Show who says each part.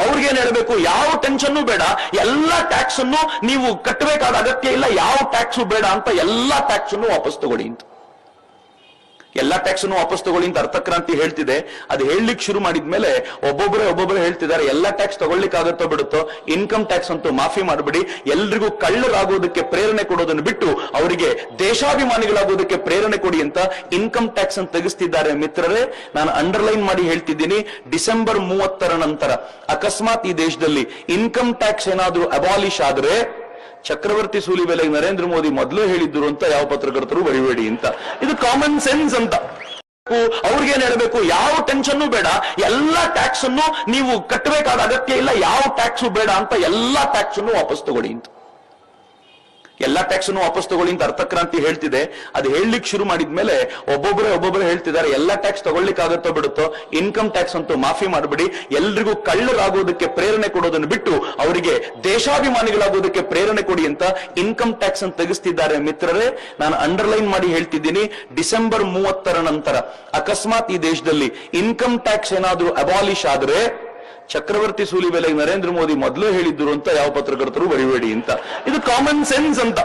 Speaker 1: ಅವ್ರಿಗೇನ್ ಹೇಳ್ಬೇಕು, ಯಾವ ಟೆನ್ಷನ್ ಬೇಡ, ಎಲ್ಲಾ ಟ್ಯಾಕ್ಸ್ ಅನ್ನು ನೀವು ಕಟ್ಟಬೇಕಾದ ಅಗತ್ಯ ಇಲ್ಲ, ಯಾವ ಟ್ಯಾಕ್ಸ್ ಬೇಡ ಅಂತ ಎಲ್ಲಾ ಟ್ಯಾಕ್ಸ್ ಅನ್ನು ವಾಪಸ್ ತಗೊಳ್ಳಿ ಅಂತ. ಎಲ್ಲಾ ಟ್ಯಾಕ್ಸ್ ಅನ್ನು ವಾಪಸ್ ತಗೊಳ್ಳಿ ಅಂತ ಅರ್ಥಕ್ರಾಂತಿ ಹೇಳ್ತಿದೆ. ಅದು ಹೇಳಲಿಕ್ಕೆ ಶುರು ಮಾಡಿದ್ಮೇಲೆ ಒಬ್ಬೊಬ್ಬರೇ ಹೇಳ್ತಿದ್ದಾರೆ, ಎಲ್ಲಾ ಟ್ಯಾಕ್ಸ್ ತಗೊಳ್ಳಿಕ್ಕಾಗತ್ತೋ ಬಿಡುತ್ತೋ, ಇನ್ಕಮ್ ಟ್ಯಾಕ್ಸ್ ಅಂತೂ ಮಾಫಿ ಮಾಡಬಿಡಿ, ಎಲ್ರಿಗೂ ಕಳ್ಳರಾಗೋದಕ್ಕೆ ಪ್ರೇರಣೆ ಕೊಡೋದನ್ನು ಬಿಟ್ಟು ಅವರಿಗೆ ದೇಶಾಭಿಮಾನಿಗಳಾಗೋದಕ್ಕೆ ಪ್ರೇರಣೆ ಕೊಡಿ ಅಂತ ಇನ್ಕಮ್ ಟ್ಯಾಕ್ಸ್ ಅನ್ನು ತೆಗೆಸ್ತಿದ್ದಾರೆ. ಮಿತ್ರರೇ, ನಾನು ಅಂಡರ್ಲೈನ್ ಮಾಡಿ ಹೇಳ್ತಿದ್ದೀನಿ, ಡಿಸೆಂಬರ್ 30 ನಂತರ ಅಕಸ್ಮಾತ್ ಈ ದೇಶದಲ್ಲಿ ಇನ್ಕಮ್ ಟ್ಯಾಕ್ಸ್ ಏನಾದ್ರೂ ಅಬಾಲಿಷ್ ಆದ್ರೆ ಚಕ್ರವರ್ತಿ ಸೂಲಿಬೆಲೆಗೆ ನರೇಂದ್ರ ಮೋದಿ ಮೊದಲೇ ಹೇಳಿದ್ರು ಅಂತ ಯಾವ ಪತ್ರಕರ್ತರು ಬರಿಬೇಡಿ ಅಂತ. ಇದು ಕಾಮನ್ ಸೆನ್ಸ್ ಅಂತ. ಅವ್ರಿಗೇನ್ ಹೇಳ್ಬೇಕು, ಯಾವ ಟೆನ್ಷನ್ ಬೇಡ, ಎಲ್ಲಾ ಟ್ಯಾಕ್ಸ್ ಅನ್ನು ನೀವು ಕಟ್ಟಬೇಕಾದ ಅಗತ್ಯ ಇಲ್ಲ, ಯಾವ ಟ್ಯಾಕ್ಸ್ ಬೇಡ ಅಂತ ಎಲ್ಲಾ ಟ್ಯಾಕ್ಸ್ ಅನ್ನು ವಾಪಸ್ ತಗೊಳ್ಳಿ ಅಂತ. ಎಲ್ಲಾ ಟ್ಯಾಕ್ಸ್ ಅನ್ನು ವಾಪಸ್ ತಗೊಳ್ಳಿ ಅಂತ ಅರ್ಥಕ್ರಾಂತಿ ಹೇಳ್ತಿದೆ. ಅದು ಹೇಳಲಿಕ್ಕೆ ಶುರು ಮಾಡಿದ್ಮೇಲೆ ಒಬ್ಬೊಬ್ಬರೇ ಹೇಳ್ತಿದ್ದಾರೆ, ಎಲ್ಲಾ ಟ್ಯಾಕ್ಸ್ ತಗೊಳ್ಳಿಕ್ಕಾಗತ್ತೋ ಬಿಡುತ್ತೋ, ಇನ್ಕಮ್ ಟ್ಯಾಕ್ಸ್ ಅಂತೂ ಮಾಫಿ ಮಾಡಬಿಡಿ, ಎಲ್ರಿಗೂ ಕಳ್ಳರಾಗೋದಕ್ಕೆ ಪ್ರೇರಣೆ ಕೊಡೋದನ್ನು ಬಿಟ್ಟು ಅವರಿಗೆ ದೇಶಾಭಿಮಾನಿಗಳಾಗೋದಕ್ಕೆ ಪ್ರೇರಣೆ ಕೊಡಿ ಅಂತ ಇನ್ಕಮ್ ಟ್ಯಾಕ್ಸ್ ಅನ್ನು ತೆಗೆಸ್ತಿದ್ದಾರೆ. ಮಿತ್ರರೇ, ನಾನು ಅಂಡರ್ಲೈನ್ ಮಾಡಿ ಹೇಳ್ತಿದ್ದೀನಿ, ಡಿಸೆಂಬರ್ 30 ನಂತರ ಅಕಸ್ಮಾತ್ ಈ ದೇಶದಲ್ಲಿ ಇನ್ಕಮ್ ಟ್ಯಾಕ್ಸ್ ಏನಾದ್ರೂ ಅಬಾಲಿಷ್ ಆದ್ರೆ ಚಕ್ರವರ್ತಿ ಸೂಲಿಬೆಲೆಗೆ ನರೇಂದ್ರ ಮೋದಿ ಮೊದಲೇ ಹೇಳಿದ್ರು ಅಂತ ಯಾವ ಪತ್ರಕರ್ತರು ಬರಿಬೇಡಿ ಅಂತ. ಇದು ಕಾಮನ್ ಸೆನ್ಸ್ ಅಂತ.